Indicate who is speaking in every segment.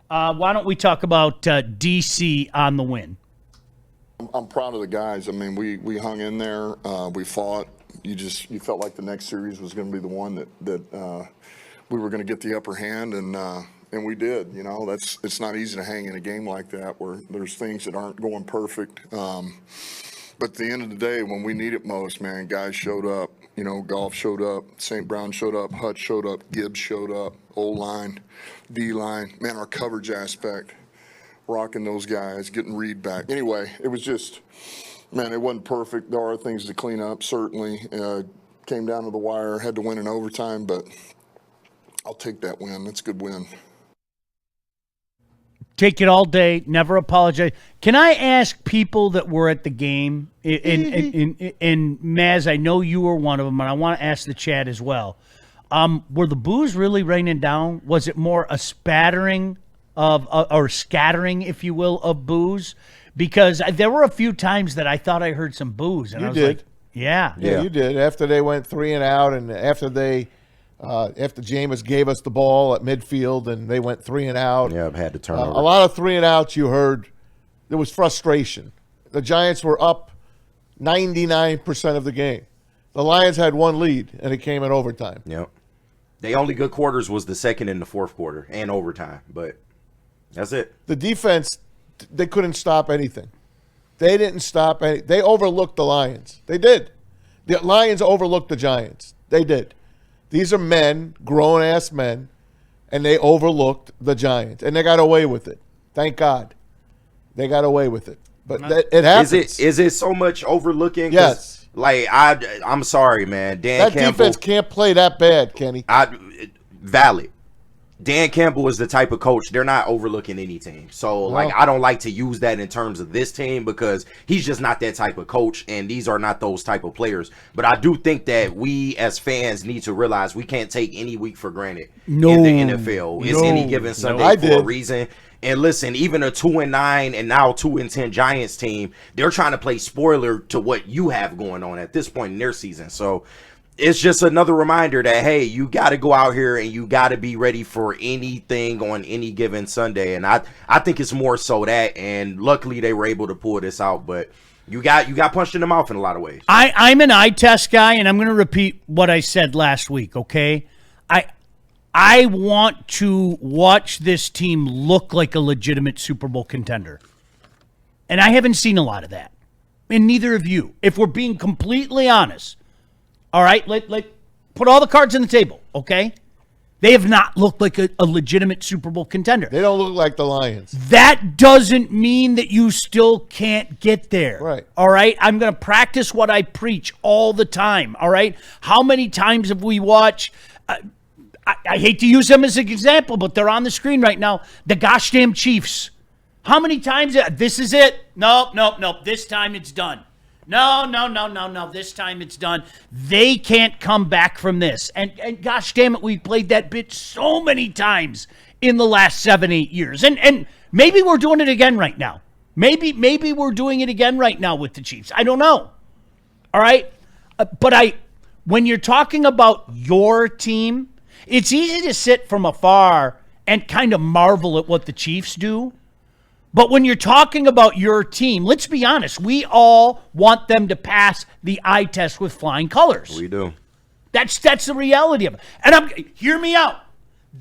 Speaker 1: Why don't we talk about DC on the win?
Speaker 2: I'm proud of the guys. I mean, we hung in there. We fought. You felt like the next series was going to be the one that we were going to get the upper hand, and we did. You know, it's not easy to hang in a game like that where there's things that aren't going perfect. But at the end of the day, when we need it most, man, guys showed up. You know, Golf showed up, St. Brown showed up, Hutch showed up, Gibbs showed up, O-line, D-line. Man, our coverage aspect, rocking those guys, getting Reed back. Anyway, it was just, man, it wasn't perfect. There are things to clean up, certainly. Came down to the wire, had to win in overtime, but I'll take that win. That's a good win.
Speaker 1: Take it all day, never apologize. Can I ask people that were at the game, and Maz, I know you were one of them, and I want to ask the chat as well. Were the boos really raining down? Was it more a spattering or scattering, if you will, of boos? Because there were a few times that I thought I heard some boos, and I was like, yeah,
Speaker 3: you did. After they went 3 and out, and after Jameis gave us the ball at midfield and they went 3 and out.
Speaker 4: Yeah, I've had to turn over.
Speaker 3: A lot of 3 and outs you heard. There was frustration. The Giants were up 99% of the game. The Lions had one lead, and it came in overtime.
Speaker 4: Yep. The only good quarters was the second and the fourth quarter and overtime, but that's it.
Speaker 3: The defense, they couldn't stop anything. They didn't stop any. They overlooked the Lions. They did. The Lions overlooked the Giants. They did. These are men, grown-ass men, and they overlooked the Giants, and they got away with it. Thank God. They got away with it. But it happens.
Speaker 4: Is it so much overlooking?
Speaker 3: Yes.
Speaker 4: Like, I'm sorry, man.
Speaker 3: That defense can't play that bad, Kenny.
Speaker 4: Valid. Dan Campbell is the type of coach, they're not overlooking any team. So, I don't like to use that in terms of this team because he's just not that type of coach, and these are not those type of players. But I do think that we as fans need to realize we can't take any week for granted in the NFL. It's any given Sunday for a reason. And listen, even a 2-9 and now 2-10 Giants team, they're trying to play spoiler to what you have going on at this point in their season. So, it's just another reminder that, hey, you got to go out here and you got to be ready for anything on any given Sunday. And I think it's more so that, and luckily they were able to pull this out. But you got punched in the mouth in a lot of ways.
Speaker 1: I'm an eye test guy, and I'm going to repeat what I said last week, okay? I want to watch this team look like a legitimate Super Bowl contender. And I haven't seen a lot of that. And neither of you. If we're being completely honest. All right, let put all the cards on the table, okay? They have not looked like a legitimate Super Bowl contender.
Speaker 3: They don't look like the Lions.
Speaker 1: That doesn't mean that you still can't get there.
Speaker 3: Right.
Speaker 1: All right? I'm going to practice what I preach all the time, all right? How many times have we watched I hate to use them as an example, but they're on the screen right now, the gosh damn Chiefs. How many times? This is it. Nope. This time it's done. No. This time it's done. They can't come back from this. And gosh damn it, we played that bit so many times in the last 7-8 years. And maybe we're doing it again right now. Maybe we're doing it again right now with the Chiefs. I don't know. All right? But when you're talking about your team, it's easy to sit from afar and kind of marvel at what the Chiefs do. But when you're talking about your team, let's be honest, we all want them to pass the eye test with flying colors.
Speaker 4: We do.
Speaker 1: That's the reality of it. And hear me out.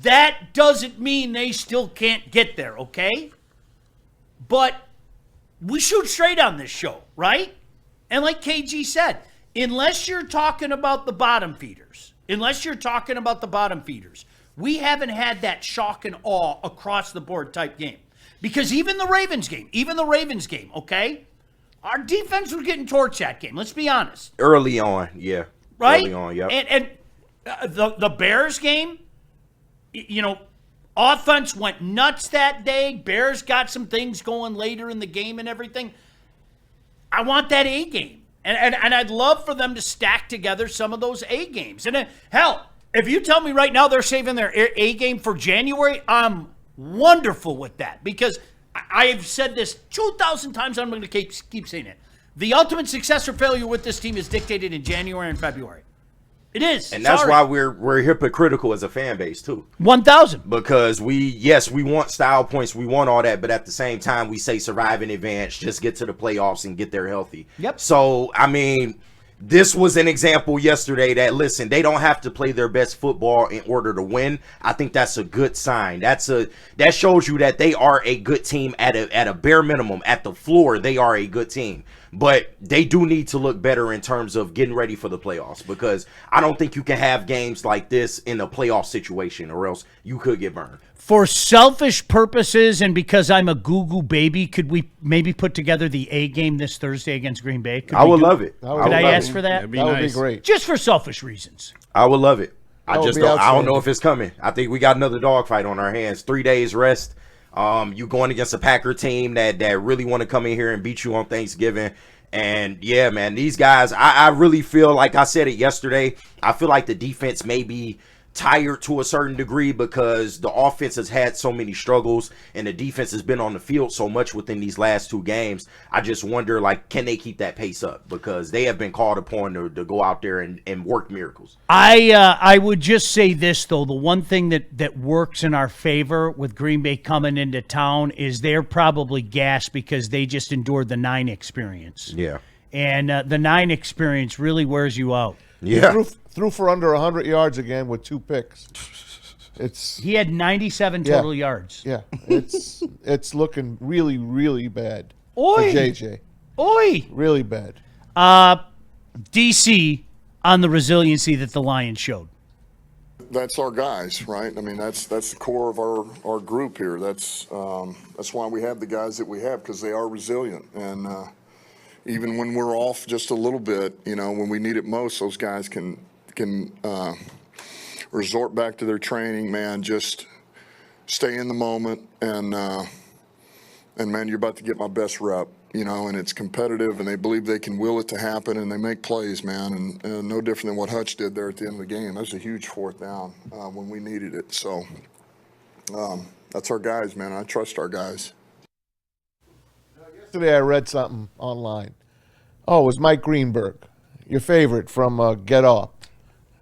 Speaker 1: That doesn't mean they still can't get there, okay? But we shoot straight on this show, right? And like KG said, unless you're talking about the bottom feeders, we haven't had that shock and awe across the board type game. Because even the Ravens game, okay? Our defense was getting torched that game. Let's be honest.
Speaker 4: Early on, yeah.
Speaker 1: Right?
Speaker 4: Early on, yeah.
Speaker 1: And the Bears game, offense went nuts that day. Bears got some things going later in the game and everything. I want that A game. And I'd love for them to stack together some of those A games. And hell, if you tell me right now they're saving their A game for January, I'm wonderful with that, because I've said this 2,000 times. I'm going to keep saying it. The ultimate success or failure with this team is dictated in January and February. It is.
Speaker 4: And that's
Speaker 1: Sorry.
Speaker 4: why we're hypocritical as a fan base too.
Speaker 1: 1,000.
Speaker 4: Because we want style points, we want all that, but at the same time we say survive in advance, just get to the playoffs and get there healthy.
Speaker 1: Yep.
Speaker 4: So I mean, this was an example yesterday that, listen, they don't have to play their best football in order to win. I think that's a good sign. That shows you that they are a good team at a bare minimum. At the floor, they are a good team. But they do need to look better in terms of getting ready for the playoffs, because I don't think you can have games like this in a playoff situation, or else you could get burned.
Speaker 1: For selfish purposes and because I'm a Goo baby, could we maybe put together the A game this Thursday against Green Bay?
Speaker 4: I would love it.
Speaker 1: Could I ask for that?
Speaker 3: That would be great.
Speaker 1: Just for selfish reasons.
Speaker 4: I would love it. I
Speaker 3: would
Speaker 4: just
Speaker 3: be
Speaker 4: don't. I don't
Speaker 3: outstanding.
Speaker 4: know if it's coming. I think we got another dogfight on our hands. 3 days rest. You going against a Packer team that really want to come in here and beat you on Thanksgiving. And yeah, man, these guys, I really feel like I said it yesterday. I feel like the defense may be tired to a certain degree because the offense has had so many struggles and the defense has been on the field so much within these last 2 games. I just wonder, like, can they keep that pace up? Because they have been called upon to go out there and work miracles.
Speaker 1: I would just say this, though. The one thing that works in our favor with Green Bay coming into town is they're probably gassed because they just endured the 9 experience.
Speaker 4: Yeah.
Speaker 1: And the 9 experience really wears you out.
Speaker 4: Yeah.
Speaker 3: Threw for under 100 yards again with 2 picks.
Speaker 1: He had 97 total yards.
Speaker 3: Yeah, it's looking really, really bad
Speaker 1: Oi.
Speaker 3: for JJ.
Speaker 1: Oi!
Speaker 3: Really bad.
Speaker 1: DC on the resiliency that the Lions showed.
Speaker 2: That's our guys, right? I mean, that's the core of our group here. That's why we have the guys that we have, because they are resilient. And even when we're off just a little bit, when we need it most, those guys can resort back to their training, man. Just stay in the moment, and man, you're about to get my best rep, and it's competitive, and they believe they can will it to happen, and they make plays, man, and no different than what Hutch did there at the end of the game. That was a huge 4th down when we needed it. So that's our guys, man. I trust our guys.
Speaker 3: Yesterday I read something online. Oh, it was Mike Greenberg, your favorite from Get Off.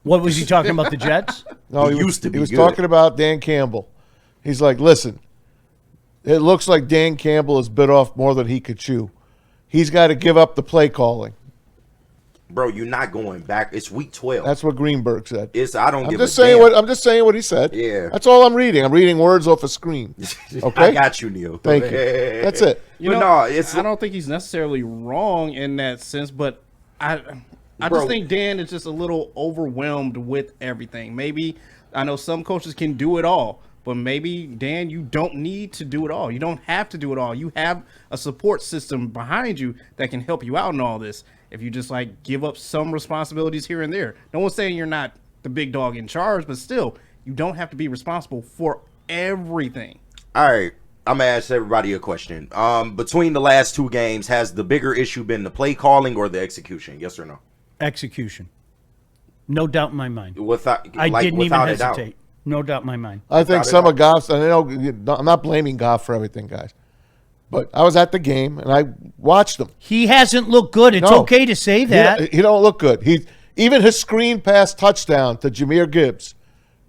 Speaker 1: What was he talking about, the Jets?
Speaker 3: No,
Speaker 4: He used to be
Speaker 3: He was
Speaker 4: good.
Speaker 3: talking about Dan Campbell. He's like, listen, it looks like Dan Campbell has bit off more than he could chew. He's got to give up the play calling.
Speaker 4: Bro, you're not going back. It's week 12.
Speaker 3: That's what Greenberg said.
Speaker 4: I don't
Speaker 3: I'm
Speaker 4: give
Speaker 3: just
Speaker 4: a
Speaker 3: saying
Speaker 4: damn.
Speaker 3: I'm just saying what he said.
Speaker 4: Yeah.
Speaker 3: That's all I'm reading. I'm reading words off a screen. Okay.
Speaker 4: I got you, Neil.
Speaker 3: Thank you. That's it.
Speaker 4: But
Speaker 5: I don't think he's necessarily wrong in that sense, but I
Speaker 4: Bro.
Speaker 5: just think Dan is just a little overwhelmed with everything. Maybe I know some coaches can do it all, but maybe Dan, you don't need to do it all. You don't have to do it all. You have a support system behind you that can help you out in all this. If you just give up some responsibilities here and there. No one's saying you're not the big dog in charge, but still, you don't have to be responsible for everything.
Speaker 4: All right. I'm going to ask everybody a question. Between the last 2 games, has the bigger issue been the play calling or the execution? Yes or no?
Speaker 1: Execution. No doubt in my mind.
Speaker 4: I
Speaker 1: Didn't even hesitate. No doubt in my mind.
Speaker 3: I think
Speaker 4: Without a
Speaker 3: some of
Speaker 4: doubt.
Speaker 3: Goff's, and I'm not blaming Goff for everything, guys. But I was at the game and I watched him.
Speaker 1: He hasn't looked good. It's
Speaker 3: No.
Speaker 1: okay to say that.
Speaker 3: He don't look good. Even his screen pass touchdown to Jahmyr Gibbs.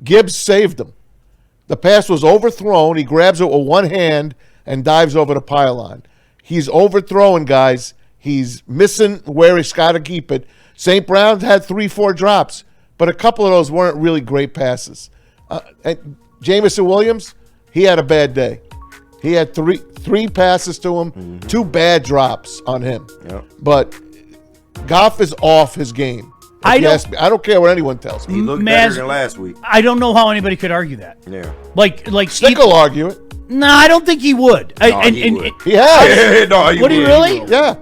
Speaker 3: Gibbs saved him. The pass was overthrown. He grabs it with one hand and dives over the pylon. He's overthrowing, guys. He's missing where he's got to keep it. St. Brown's had 3-4 drops, but a couple of those weren't really great passes. And Jamison Williams, he had a bad day. He had three passes to him, 2 bad drops on him.
Speaker 4: Yep.
Speaker 3: But Goff is off his game.
Speaker 1: I don't-
Speaker 3: Ask me. I don't care what anyone tells me.
Speaker 4: He looked
Speaker 1: Maz-
Speaker 4: better than last week.
Speaker 1: I don't know how anybody could argue that.
Speaker 4: Yeah.
Speaker 1: Like
Speaker 3: Stick will argue it.
Speaker 1: No, I don't think he would.
Speaker 4: No, he would.
Speaker 3: He has.
Speaker 4: No,
Speaker 1: Would he really?
Speaker 3: Yeah.